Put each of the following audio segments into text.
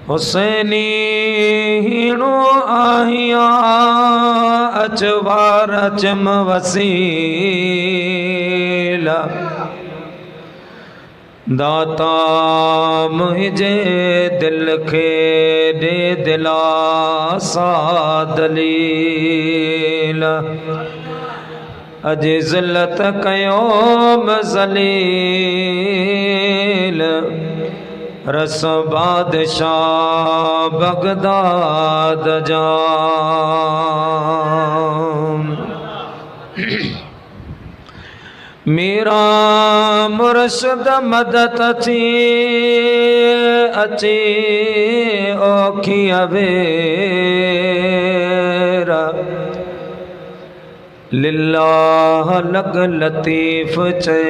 हुसैनी हीणो आहिया अचवार चम वसीला दाता मुझे दिल खे दे दिलासा दलील अज ज़िल्लत कयो मज़लील रस बादशाह बगदाद जा मेरा मुर्शिद मदद थी अचे औखी अवेरा लिल्लाह लग लतीफ़ चे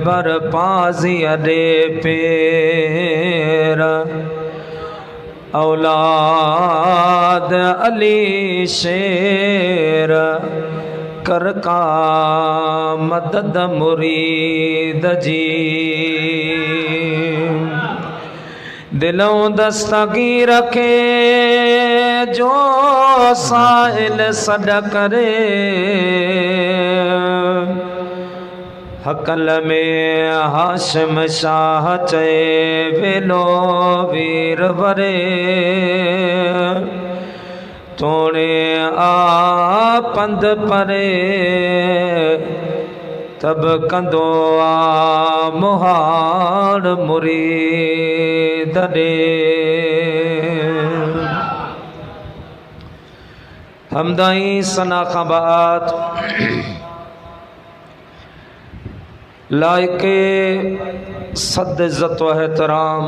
बर पाज़ी अडे पेरा औलाद अली शेर कर का मदद मुरीद जी दिलों दस्तगी रखे जो साहिल सड करे हकल में हाशिम शाह चे वेलो वीर वरे तोड़े आ पंध परे तब कंदो आ मुहार मुरीद दे हमदाई सना खां बाद लायके सद इज़्ज़त व एहतराम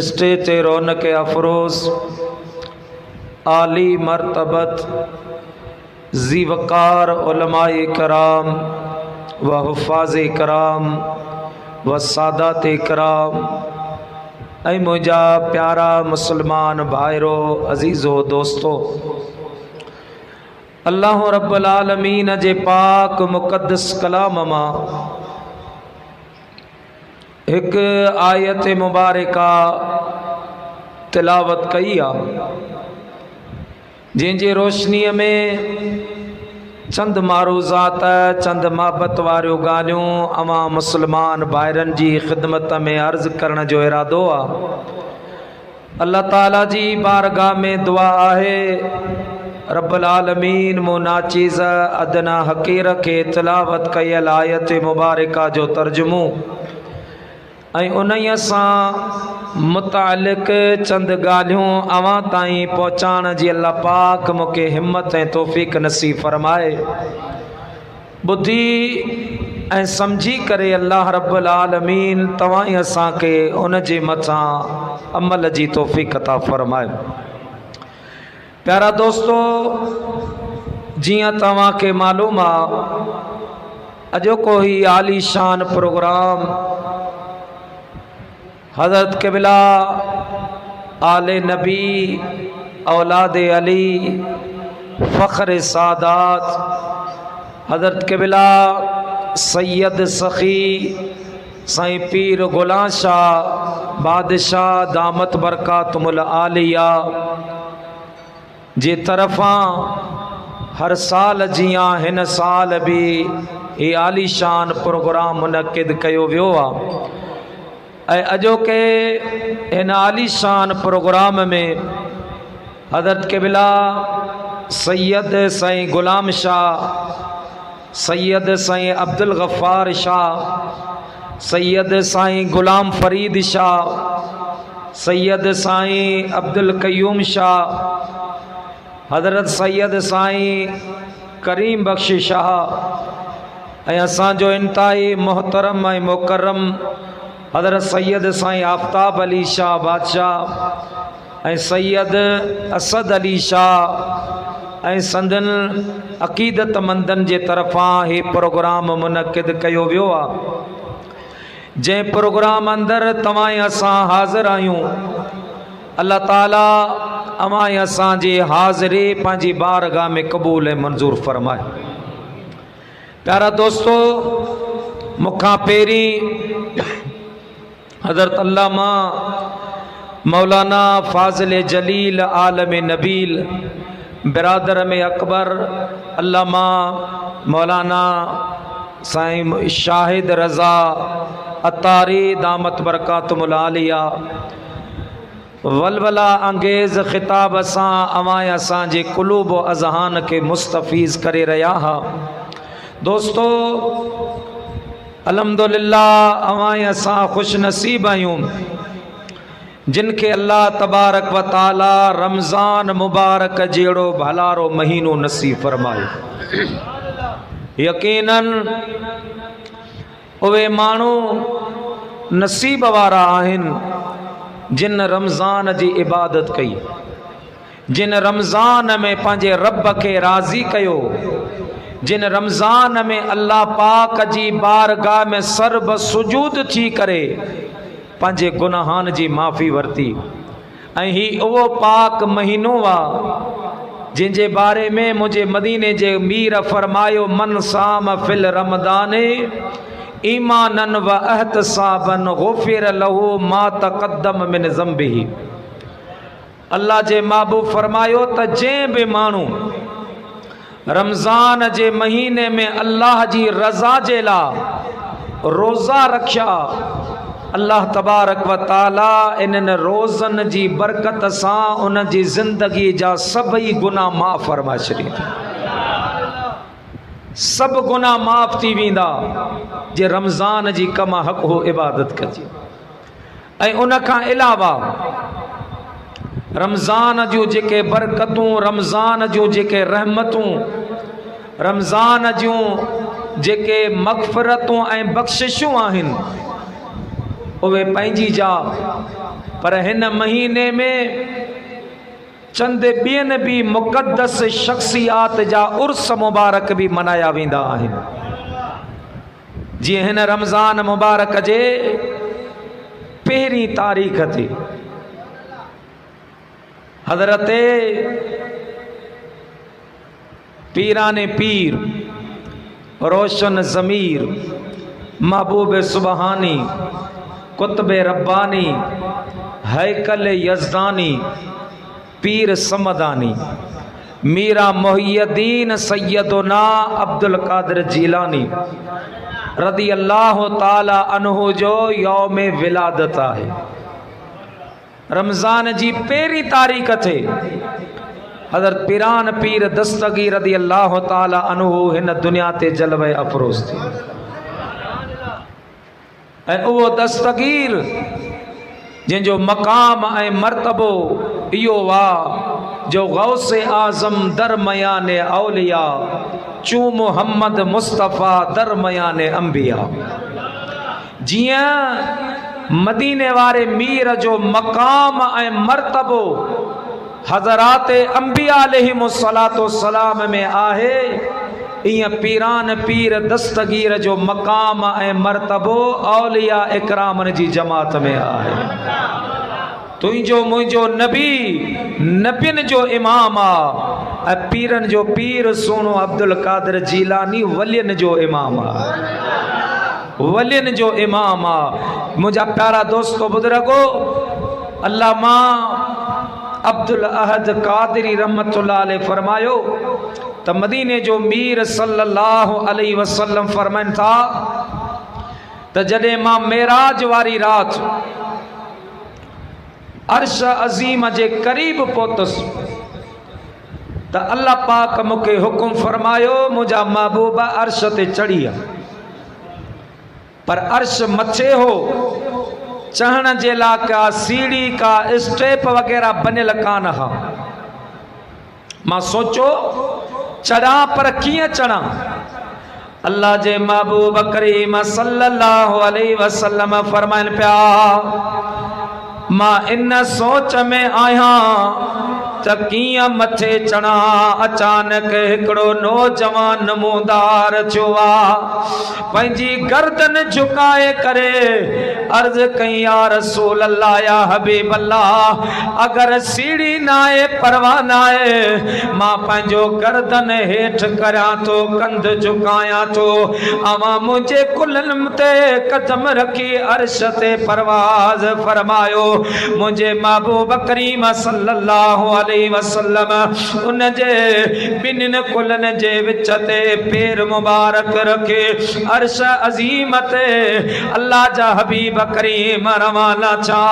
स्टेज रौनक अफरोज़ आली मर्तबत ज़ी वक़ार उलमाए कराम व हुफ़ाज़ कराम व सादात कराम ऐ मुझा प्यारा मुसलमान भाइरो अज़ीज़ो दोस्तो अल्लाह रब्बुल आलमीन जे पाक मुक़द्दस कलाम मां एक आयत मुबारका तिलावत कई आ जिनकी रोशनी में चंद मारूज़ात चंद मोहब्बत वारियों गालियों अवां मुसलमान भाइरन जी खिदमत में अर्ज़ करण जो इरादो आ। अल्लाह ताला जी बारगाह में दुआ है रब्बुल आलमीन मुनाचीज़ अदना हकीर के तिलावत कयल आयत मुबारका जो तर्जुमो उन्हीं सां मुतालिक चंद गालियों अवां ताईं पहुँचाण जी अल्लाह पाक मूंखे हिम्मत ऐं तौफ़ीक़ नसीब फरमाए। बुद्धि ऐं समझी करे अल्लाह रब्बुल आलमीन तव्हां असां के उन जे मथां अमल जी तौफ़ीक़ अता फरमाए। प्यारा दोस्तो जियां तव्हां के मालूम आ अॼोको ही आली शान प्रोग्राम हज़रत क़िबला आले नबी औलाद अली फ़ख्र सादात हज़रत क़िबला सैयद सखी साईं पीर गुलाम शाह बादशाह दामत बरकातुमुल आलिया जे तरफ़ा हर साल जियां हिन साल भी ये आली शान प्रोग्राम मुनक़िद कयो वियो आ। अजोके इन आली शान प्रोग्राम में हज़रत क़िबला सैयद साईं गुलाम शाह सैयद साईं अब्दुल गफ़ार शाह सैयद साईं गुलाम फरीद शाह सैयद साईं अब्दुल कयूम शाह हज़रत सैयद साईं करीम बख्श शाह असांजो इंतहाई मोहतरम ऐं मुकर्रम हज़रत सैयद साईं आफ्ताब अली शाह बादशाह ऐं सैयद असद अली शाह ऐं संदन अक़ीदतमंदन जे तरफ़ां हे प्रोग्राम मुनक़िद कयो वियो आ। जै प्रोग्राम अंदर तव्हां असां हाज़िर आहियूं। अल्लाह ताला अमां असां जी हाज़िरी पंहिंजी बारगाह में क़बूल ऐं मंज़ूर फरमाए। प्यारा दोस्तो मुखा पेरी हज़रत अल्लामा मौलाना फाज़िल जलील आलम नबील बिरादर में अकबर अल्लामा मौलाना साईं शाहिद रज़ा अतारी दामत बरकातुहुल आलिया वलवला अंगेज़ ख़िताब सां अवां असांजे क़ुलूब व अज़हान के मुस्तफ़ीज़ करे रहा हा। दोस्तों अल्हम्दुलिल्लाह अवां असां खुश नसीब आहियूं जिनके अल्लाह तबारक व ताला रमज़ान मुबारक जहिड़ो भलारो महीनो नसीब फरमायो। यकीनन उहे माण्हू नसीब वारा आहिनि जिन रमज़ान जी इबादत कई, जिन रमज़ान में पंहिंजे रब के राज़ी कयो, जिन रमज़ान में अल्लाह पाक जी बारगाह में सर्ब सुजूद थी करे पंहिंजे गुनाहन जी माफ़ी वरती। ऐं ही उहो पाक महीनो आहे जिनके बारे में मुझे मदीने जे मीर फरमायो मन साम फिल रमदाने ईमानन व एहतसाबन गुफिर लहू मा तक़द्दम मिन ज़ंबिही। अल्लाह जे महबूब फरमायो त जंहिं बि माण्हू रमज़ान जे महीने में अल्लाह जी रज़ा जे लाइ रोज़ा रखिया, अल्लाह तबारक व ताला इन रोज़न जी बरकत सां उन जी ज़िंदगी जा सभई गुनाह माफ़ फरमा छॾींदा। सब गुनाह माफ़ थी वेंदा जे रमज़ान जी कम हक़ हो इबादत कजे। ऐं उन खां अलावा रमज़ान जूं जेके बरकतूं, रमज़ान जूं जेके रहमतूं, रमज़ान जूं जेके मग़फ़िरतूं ऐं बख़्शिशूं आहिनि उहे पंहिंजी जा, पर हिन महीने में चंद ॿियनि भी मुक़द्दस शख़्सियात जा उर्स मुबारक भी मनाया वेंदा आहिनि। जीअं हिन रमज़ान मुबारक जे पहिरीं तारीख़ ते हज़रत पीराने पीर रोशन ज़मीर महबूब सुबहानी कुतुब रब्बानी हैकल यज़दानी पीर समदानी मीरा मोहियद्दीन सैयदुना अब्दुल कादिर जीलानी रदी अल्लाह ताला अन्हु जो यौम विलादत आहे। रमज़ान जी पहिरीं तारीख़ थे हज़रत पीरान पीर दस्तगीर रदी अल्लाह ताला अन्हु हिन दुनिया ते जलवे अफरोज़ थी। ऐं उहो दस्तगीर जिनजो मकाम ऐं मर्तबो इहो वा जो गौसे आज़म दरमयाने औलिया चू मोहम्मद मुस्तफ़ा दरमयाने अंबिया। जियां मदीने वारे मीर जो मकाम ऐं मर्तबो हज़रात अंबिया अलैहिमुस्सलातु वस्सलाम में आहे, इं पीरान पीर दस्तगीर जो मकाम ऐं मर्तबो औलिया इकरामन जी जमात में आहे। तुझो मुझो नबी नबियन जो इमाम आ ऐं पीरन जो पीर सोनो अब्दुल कादिर जीलानी वलियन जो इमाम आ, वलियन जो इमाम आ। मुझा प्यारा दोस्तों बुजुर्गो अल्लामा अब्दुल अहद कादिरी रहमतुल्लाह अलैह फरमायो त मदीने जो मीर सल्लल्लाहु अलैहि वसल्लम फरमाइन था त जॾहिं मां मेराज वारी रात अर्श अज़ीम जे करीब पहुतुसि त अल्लाह पाक मूंखे हुकुम फरमायो मुझा महबूब अर्श ते चढ़ी आ, पर अर्श मथे हो, चढ़ण जे लाइ का सीढ़ी का स्टेप वगैरह बनियल कान हा। मां सोचो चढ़ा पर कीअं चढ़ा। अल्लाह जे महबूब करीम सल्लल्लाहु अलैहि वसल्लम फरमाइन पिया मां इन सोच में आहियां त कीअं मथे चढ़ा। अचानक हिकिड़ो नौजवान नमूदार थियो आहे, पंहिंजी गर्दन झुकाए करे अर्ज कई, या रसूल अल्लाह, या हबीब अल्लाह, अगर सीढ़ी ना आहे परवाह ना आहे, मां पंहिंजो गर्दन हेठ करियां तो, कंध झुकायां तो, अवां मुझे कुल्हनि ते कदम रखी अर्श ते परवाज़ फरमायो। मुझे महबूब करीम सल्लल्लाहु अलैहि वसल्लम उन जे बिन्हिनि कुल्हनि जे विच ते पैर मुबारक रखे अर्श अज़ीम ते अल्लाह जा हबीब करीम रवाना छा।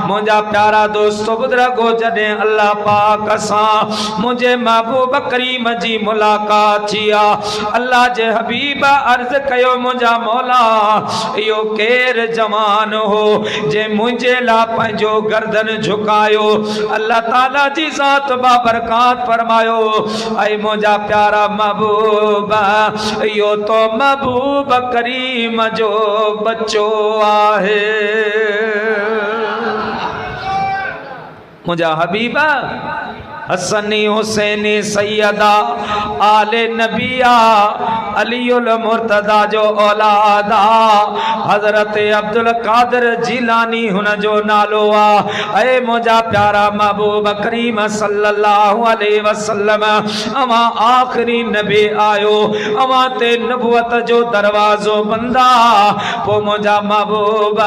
मुंहिंजा प्यारा दोस्तो बुजुर्गो, जॾहिं अल्लाह पाक सां मुंहिंजे महबूब करीम जी मुलाकात थी आहे, अल्लाह जे हबीब अर्ज़ कयो, मुंहिंजा मौला, इहो केरु जवान हो जे मुंहिंजे लाइ पंहिंजो गर्दन झुकायो। अल्लाह ताला जी ज़ात बाबरकात फरमायो, ऐं मुंहिंजा प्यारा महबूब, इहो तो महबूब करीम जो बच्चो आहे। मुंहिंजा हबीब हसनी हुसैनी सैयदा आले नबिया अलीउल मुर्तदा जो औलादा हजरत अब्दुल कादिर जिलानी हुन जो नालो आ। ऐ मुंहिंजा प्यारा महबूब करीम सल्लल्लाहु अलैहि वसल्लम, अवां आखिरी नबी आयो, अवां ते नबुवत जो दरवाजो बंदा। पो मुंहिंजा महबूब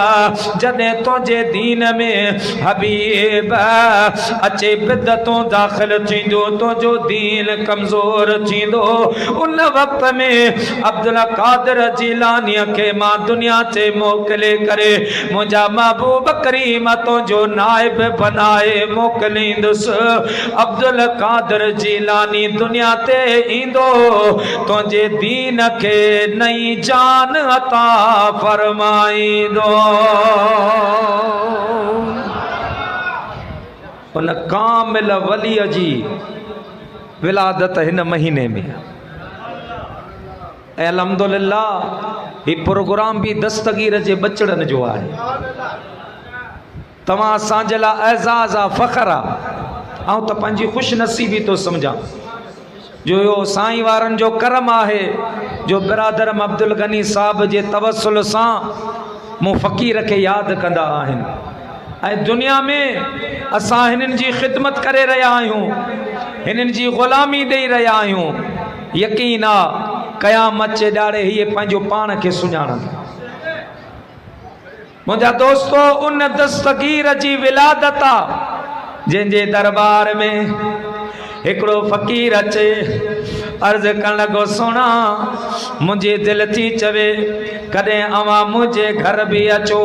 जॾहिं तुंहिंजे दीन में हबीब अचे बिदतों दाखिल थींदो, तुंहिंजो दीन कमज़ोर थींदो, उन वक़्त में अब्दुल कादिर जिलानीअ खे मां दुनिया ते मोकिले करे मुंहिंजा महबूब करीम तुंहिंजो नाइब बनाए मोकिलींदुसि। अब्दुल कादिर जिलानी दुनिया ते ईंदो, तुंहिंजे दीन खे नई जान अता फरमाईंदो। उन कामिल वलीअ जी विलादत हिन महीने में। ऐं अल्हम्दुलिल्लाह ही प्रोग्राम भी दस्तगीर जे बचड़न जो आहे। तव्हां असांजे लाइ एज़ाज़ आ, फ़ख्र आ। ऐं त पंहिंजी ख़ुशि नसीबी तो समझां जो इहो साईं वारनि जो करम आहे जो बिरादर अब्दुल गनी साहब जे तवसुल सां मूं फ़क़ीर खे यादि कंदा आहिनि। ऐं दुनिया में असां हिननि जी ख़िदमत करे रहिया आहियूं, हिननि जी ग़ुलामी ॾेई रहिया आहियूं। यकीन आहे क़यामत जे ॾाड़े हीअ पंहिंजो पाण खे सुञाणंदा। मुंहिंजा दोस्तो, उन दस्तगीर जी विलादत आहे जंहिंजे दरबार में हिकिड़ो फ़क़ीर अचे, अर्ज़ करण लॻो, सोना मुंहिंजी दिलि थी चवे कॾहिं अवां मुंहिंजे घर बि अचो,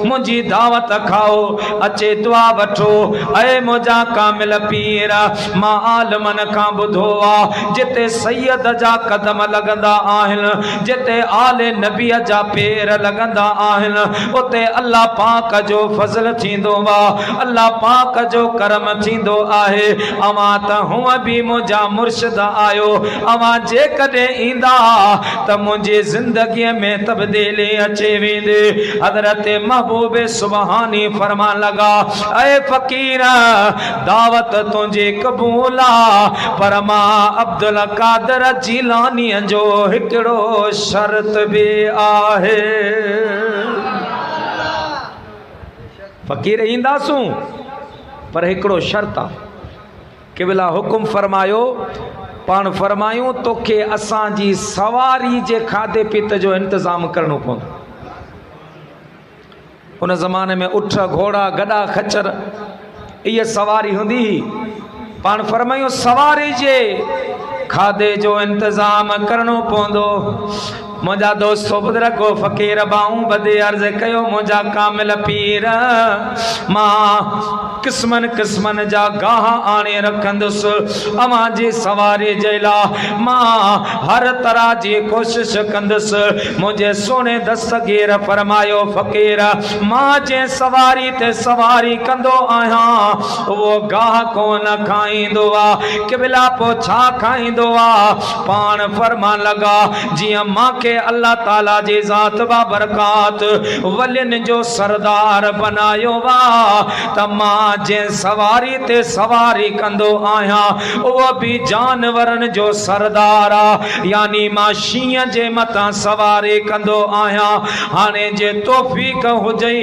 मुंहिंजी दावत खाओ, अचे दुआ वठो। ऐं मुंहिंजा कामिल पीर, मां आलमन खां ॿुधो आहे जिते सैयद जा कदम लॻंदा आहिनि, जिते आले नबीअ जा पेर लॻंदा आहिनि, उते अल्लाह पाक जो फज़ल थींदो आहे, अल्लाह पाक जो करम थींदो आहे। अवां त हूअं बि मुंहिंजा मुर्शिद आयो, अवां जेकॾहिं ईंदा त मुंहिंजी ज़िंदगीअ में तब्दीली अचे वेंदी। हज़रत महबूब सुबहानी फरमान लगा, ऐ फ़क़ीर दावत तुंहिंजी क़बूल आ, पर मां अब्दुल कादिर जिलानीअ जो हिकिड़ो शर्त बि आहे। फ़क़ीर ईंदासूं पर हिकिड़ो शर्त आहे। क़िबला हुकुम फरमायो, पाण फरमायूं तोखे असांजी सवारी जे खाधे पीते जो इंतज़ाम करणो पवंदो। उन ज़माने में उठ घोड़ा गॾा खच्चर इहा सवारी हूंदी हुई। पाण फरमायूं सवारी जे खाधे जो इंतज़ाम करणो पवंदो। मुंहिंजा दोस्तो बुज़ुर्गो फ़क़ीर बाऊं बदे अर्ज़ कयो, मुंहिंजा कामिल पीर, मां क़िस्मनि क़िस्मनि जा गाह आणे रखंदुसि अवां जी सवारी जे लाइ, मां हर तरह जी कोशिश कंदुसि। मुंहिंजे सोने दस्तगीर फरमायो, फ़क़ीर मां जंहिं सवारी ते सवारी कंदो आहियां उहो गाह कोन खाईंदो आहे। क़िबला पोइ छा खाईंदो आहे? पाण फरमान लॻा, जीअं मांखे के अल्लाह ताला जे ज़ात बा बरकात वलिन जो सरदार बनायो वा त मां जे सवारी ते सवारी कंदो आया वो भी जानवरन जो सरदार आ यानी मां शीं जे मता सवारी कंदो आया हाने जे तौफीक हुजे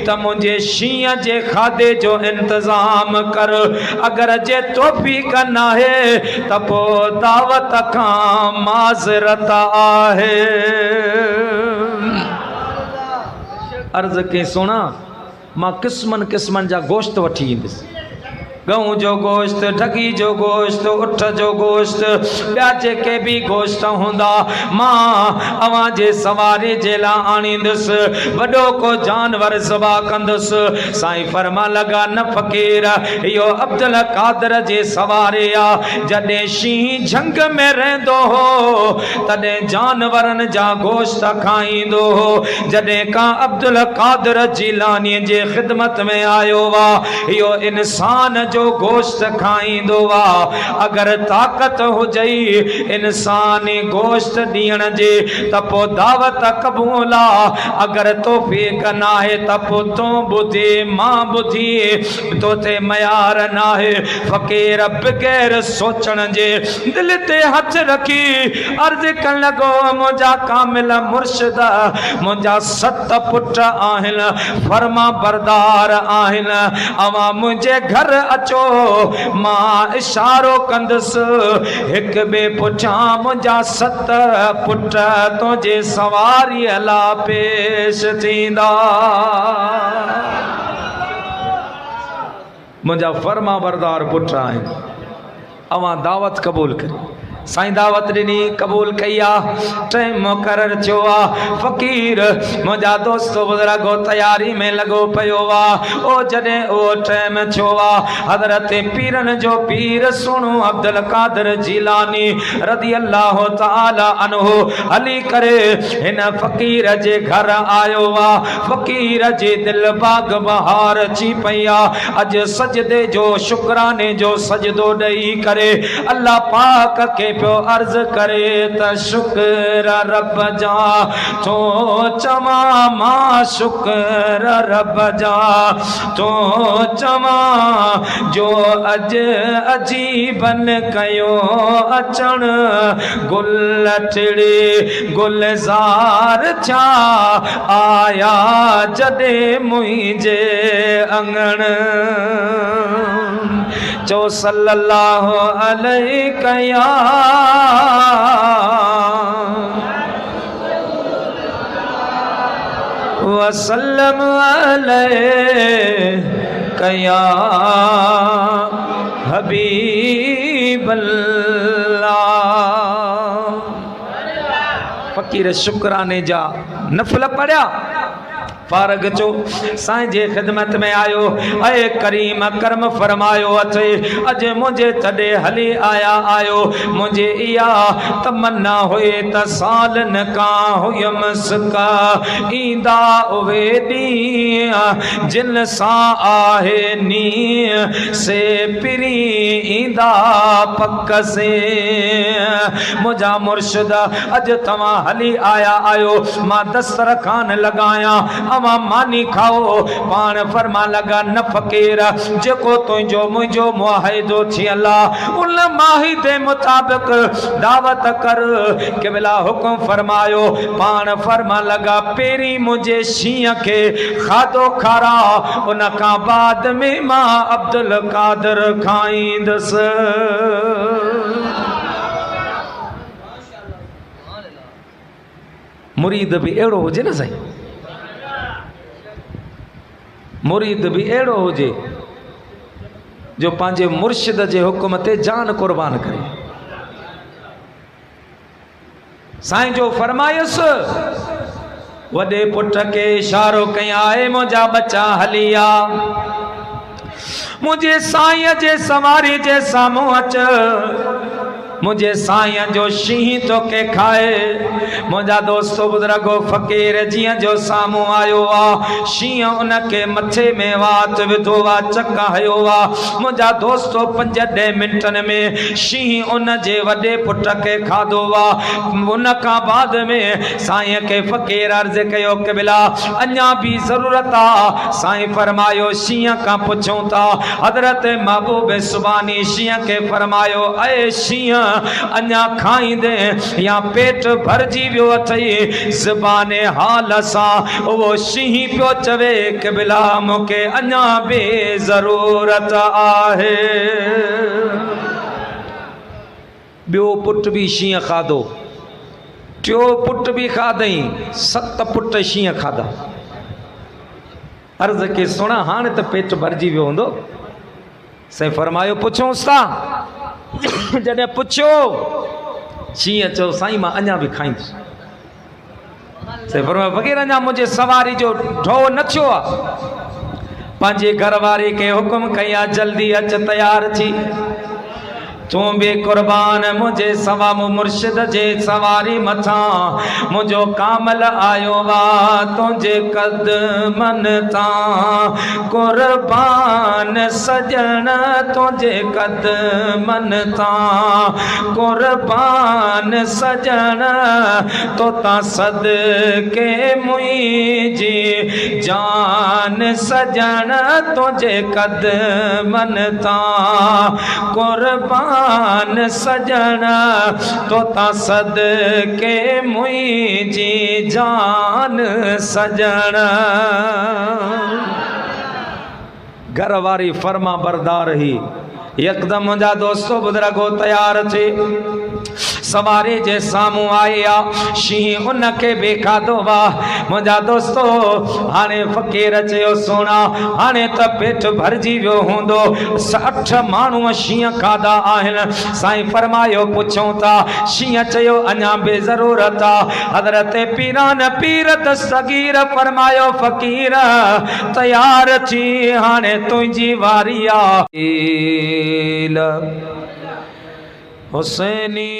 त मुझे शीं जे खादे जो इंतजाम कर अगर जे तौफीक ना है त पो दावत का माजरत आहे। अर्ज के सुना मां किस्मन किस्मन जा गोश्त वठी ईंदुसि गऊ जो गोश्त ढगी जो गोश्त उठ जो गोश्त ॿिया जेके भी गोश्त हुंदा मां अवां जे सवारी जे ला आणींदुसि वॾो को जानवर ज़बा कंदुसि। साईं फरमा लगा न फ़कीर इहो अब्दुल कादर जे सवारी आ जॾहिं शींहुं झंग में रहंदो हो तॾहिं जानवरनि जा गोश्त खाईंदो हो जॾहिं का अब्दुल कादर जिलानी जे ख़िदमत में आयो वा इहो इंसान जो गोश्त खाईंदो वा अगर ताकत हुजई इंसानी गोश्त ॾियण जे त पो दावत क़बूल आ अगर तौफीक नाहे त पो तूं ॿुधी मां ॿुधी तो ते मयार नाहे। फ़कीर बग़ैर सोचण जे दिल ते हथ रखी अर्ज़ करण लॻो मुंहिंजा कामिल मुर्शिद मुंहिंजा 7 पुट आहिनि फरमा बरदार आहिनि अवां मुंहिंजे घर अचो मां इशारो कंदुसि हिक बे पुछां मुंहिंजा 7 पुट तुंहिंजे सवारीअ ला पेश थींदा मुंहिंजा फरमा बरदार पुट आहिनि अवां दावत क़बूल करी साईं दावत ॾिनी क़बूल कई आ टाइम मुक़रर थियो आ फ़कीर मुंहिंजा दोस्त बुज़ुर्ग तैयारी में लॻो पियो आ ओ जॾहिं ओ टाइम थियो आ हज़रत पीरन जो पीर सुणो अब्दुल कादर जिलानी रज़ी अल्लाह तआला अन्हु हली करे हिन फ़कीर जे घर आयो आ फ़कीर जे दिल बाग बहार अची पई आ अॼु सजदे जो शुक्राने जो सजदो ॾेई करे अल्लाह पाक के पियो अर्ज करे त शुक्र रब जा तो चवा मां शुक्र रब जा तो चवा जो अज अजीबन कयो अचण गुल टिड़े गुलजार छा आया जॾे मुंहिंजे अंगण चो सल्लल्लाहु अलैहि वसल्लम अलैका हबीब अल्लाह। फ़कीर शुक्राने जा नफल पढ़िया फारग चो साईं जे ख़िदमत में आयो ऐ करीम करम फरमायो अथे अज मुझे तडे हली आया आयो मुझे इया तमन्ना होए त साल न का हुयम सका ईंदा उवे ॾींहं जिन सा आहे नी से पिरी ईंदा पक से मुझा मुर्शिद अज तवा हली आया आयो मां दस्तरखान लगाया अवा मानी खाओ पान फरमा लगा न फ़कीर जेको तुझो मुझो मुआहिदो थियल उन माहिदे मुताबिक दावत कर केवला हुक्म फरमायो पान फरमा लगा पेरी मुझे शीं के खादो खारा उन का बाद में मां अब्दुल कादर खाईंदस। मुरीद भी एड़ो हुजे न साईं मुरीद भी एड़ो हुजे जो पांजे मुर्शिद जे हुक्म ते जान कुर्बान करे। साईं जो फरमायस वडे पुट के इशारो कया है मुझा बच्चा हलिया मुझे साईं जे सवारी जे सामू अच मुझे साईं जो शींह तो के खाए। मुझा दोस्तों बुजुर्गो फकीर जिया जो सामू आयो आ शींह उनके मथे में वात विधो वा चका हयो वा। मुझा दोस्तों 5-10 मिनटन में शींह उन जे वडे पुट के खाधो वा। उन का बाद में साईं के फकीर अर्ज कयो के बिला अन्या भी जरूरत आ। साईं फरमायो शींह का पुछूं था। हजरत महबूब सुबानी शींह के फरमायो ऐ शींह अन्या खाईंदे या पेट भरजी वियो अथई। ज़बाने हाल सा वो शींह पियो चवे के बिला मुके अन्या बे जरूरत आहे। बियो पुट भी शींह खाधो, टियो पुट भी खाधई, 7 पुट शींह खाधा। अर्ज के सुना हाणे त पेट भरजी वियो हूंदो। साईं फरमायो पुछोसि था। जॾहिं पुछियो शींह चयो साईं मां अञा बि खाईंदुसि। साईं फरमायो फकीर अञा मुंहिंजे सवारी जो ढो न थियो आहे। पंहिंजे घर वारे खे हुकुम कया जल्दी अच तैयार थी। तू भी कुर्बान मुझे सवा मुर्शिद जे सवारी मथा मुझो कामल आयो वा तुझे कदमन ता। कुर्बान सजन तुझे कदमन ता। कुर्बान सजन तो ता सदके मुझी जान सजन तुझे कदमन ता। कुर्बान सजन तो ता सदके मुझी जान सजन। घर वारी फरमा बरदार ही यकदम मुझा दोस्तों बुजुर्गो तैयार थे। सवारी जे सामू आया शींह उनके बे खाधो वा। मुझा दोस्तों हाणे फकीर चयो सोना हाणे त पेट भरजी वियो हूंदो। 60 माण्हू शींह खाधा आहिनि। साईं फरमायो पुछूं था। शींह चयो अञा बे ज़रूरत आ। हज़रत पीरान पीरत सगीर फरमायो फकीर तैयार थी हाणे तुंहिंजी वारी आ। हुसैनी